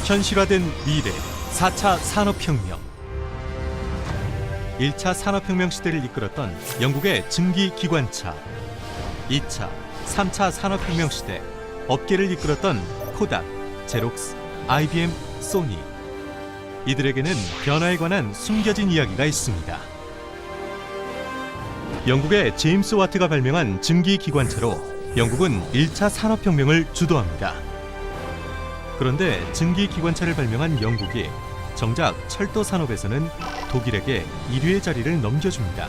현실화된 미래 4차 산업혁명. 1차 산업혁명 시대를 이끌었던 영국의 증기기관차, 2차, 3차 산업혁명 시대 업계를 이끌었던 코닥, 제록스, IBM, 소니. 이들에게는 변화에 관한 숨겨진 이야기가 있습니다. 영국의 제임스 와트가 발명한 증기기관차로 영국은 1차 산업혁명을 주도합니다. 그런데 증기기관차를 발명한 영국이 정작 철도 산업에서는 독일에게 1위의 자리를 넘겨줍니다.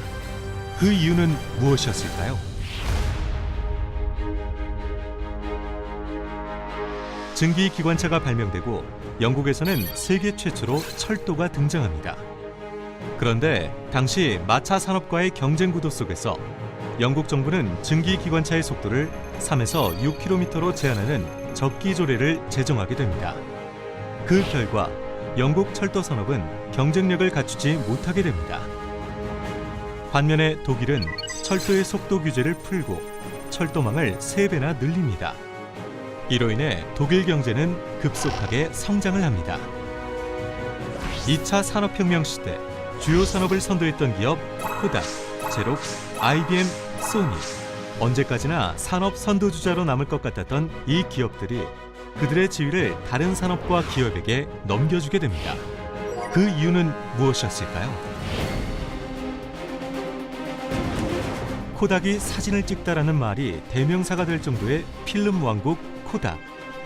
그 이유는 무엇이었을까요? 증기기관차가 발명되고 영국에서는 세계 최초로 철도가 등장합니다. 그런데 당시 마차 산업과의 경쟁 구도 속에서 영국 정부는 증기기관차의 속도를 3에서 6km로 제한하는 적기 조례를 제정하게 됩니다. 그 결과 영국 철도 산업은 경쟁력을 갖추지 못하게 됩니다. 반면에 독일은 철도의 속도 규제를 풀고 철도망을 3배나 늘립니다. 이로 인해 독일 경제는 급속하게 성장을 합니다. 2차 산업혁명 시대 주요 산업을 선도했던 기업 코닥, 제록스, IBM, 소니. 언제까지나 산업 선도주자로 남을 것 같았던 이 기업들이 그들의 지위를 다른 산업과 기업에게 넘겨주게 됩니다. 그 이유는 무엇이었을까요? 코닥이 사진을 찍다라는 말이 대명사가 될 정도의 필름 왕국 코닥,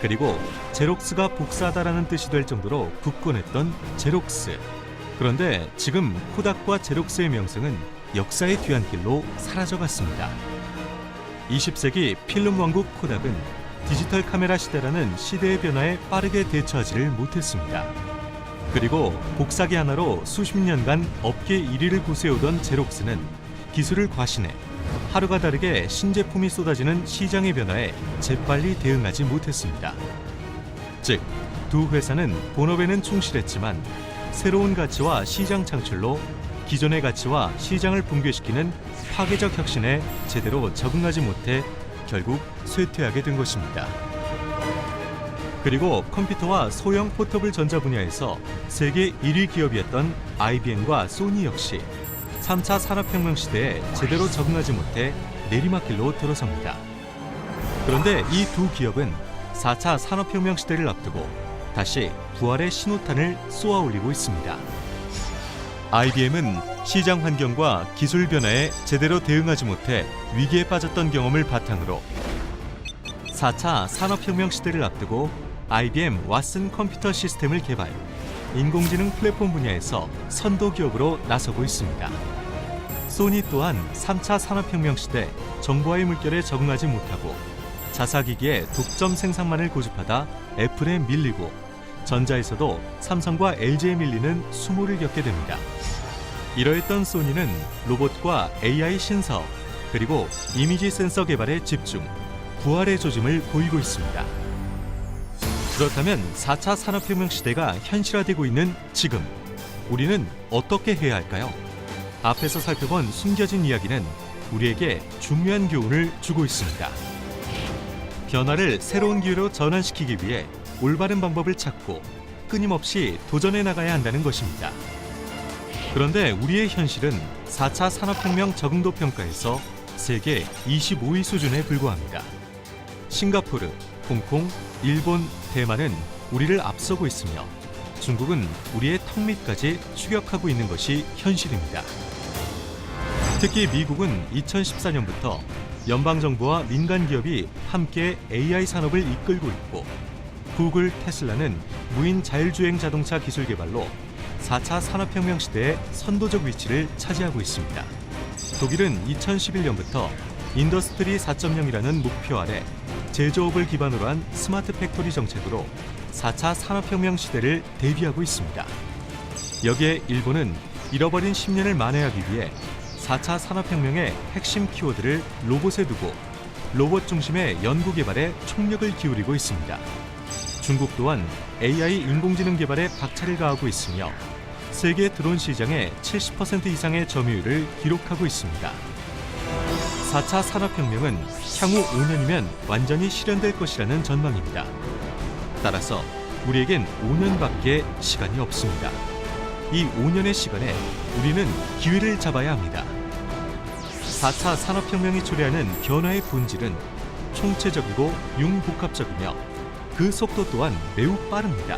그리고 제록스가 복사하다라는 뜻이 될 정도로 굳건했던 제록스. 그런데 지금 코닥과 제록스의 명성은 역사의 뒤안길로 사라져갔습니다. 20세기 필름 왕국 코닥은 디지털 카메라 시대라는 시대의 변화에 빠르게 대처하지를 못했습니다. 그리고 복사기 하나로 수십 년간 업계 1위를 고수해오던 제록스는 기술을 과신해 하루가 다르게 신제품이 쏟아지는 시장의 변화에 재빨리 대응하지 못했습니다. 즉, 두 회사는 본업에는 충실했지만 새로운 가치와 시장 창출로 기존의 가치와 시장을 붕괴시키는 파괴적 혁신에 제대로 적응하지 못해 결국 쇠퇴하게 된 것입니다. 그리고 컴퓨터와 소형 포터블 전자 분야에서 세계 1위 기업이었던 IBM과 소니 역시 3차 산업혁명 시대에 제대로 적응하지 못해 내리막길로 들어섭니다. 그런데 이 두 기업은 4차 산업혁명 시대를 앞두고 다시 부활의 신호탄을 쏘아올리고 있습니다. IBM은 시장 환경과 기술 변화에 제대로 대응하지 못해 위기에 빠졌던 경험을 바탕으로 4차 산업혁명 시대를 앞두고 IBM 왓슨 컴퓨터 시스템을 개발, 인공지능 플랫폼 분야에서 선도 기업으로 나서고 있습니다. 소니 또한 3차 산업혁명 시대 정보화의 물결에 적응하지 못하고 자사기기의 독점 생산만을 고집하다 애플에 밀리고 전자에서도 삼성과 LG에 밀리는 수모를 겪게 됩니다. 이러했던 소니는 로봇과 AI 신사업, 그리고 이미지 센서 개발에 집중, 부활의 조짐을 보이고 있습니다. 그렇다면 4차 산업혁명 시대가 현실화되고 있는 지금, 우리는 어떻게 해야 할까요? 앞에서 살펴본 숨겨진 이야기는 우리에게 중요한 교훈을 주고 있습니다. 변화를 새로운 기회로 전환시키기 위해 올바른 방법을 찾고 끊임없이 도전해 나가야 한다는 것입니다. 그런데 우리의 현실은 4차 산업혁명 적응도 평가에서 세계 25위 수준에 불과합니다. 싱가포르, 홍콩, 일본, 대만은 우리를 앞서고 있으며 중국은 우리의 턱 밑까지 추격하고 있는 것이 현실입니다. 특히 미국은 2014년부터 연방정부와 민간 기업이 함께 AI 산업을 이끌고 있고 구글, 테슬라는 무인 자율주행 자동차 기술 개발로 4차 산업혁명 시대의 선도적 위치를 차지하고 있습니다. 독일은 2011년부터 인더스트리 4.0이라는 목표 아래 제조업을 기반으로 한 스마트 팩토리 정책으로 4차 산업혁명 시대를 대비하고 있습니다. 여기에 일본은 잃어버린 10년을 만회하기 위해 4차 산업혁명의 핵심 키워드를 로봇에 두고 로봇 중심의 연구 개발에 총력을 기울이고 있습니다. 중국 또한 AI 인공지능 개발에 박차를 가하고 있으며 세계 드론 시장의 70% 이상의 점유율을 기록하고 있습니다. 4차 산업혁명은 향후 5년이면 완전히 실현될 것이라는 전망입니다. 따라서 우리에겐 5년밖에 시간이 없습니다. 이 5년의 시간에 우리는 기회를 잡아야 합니다. 4차 산업혁명이 초래하는 변화의 본질은 총체적이고 융복합적이며 그 속도 또한 매우 빠릅니다.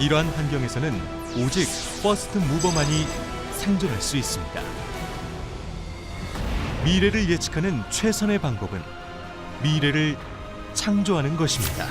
이러한 환경에서는 오직 퍼스트 무버만이 생존할 수 있습니다. 미래를 예측하는 최선의 방법은 미래를 창조하는 것입니다.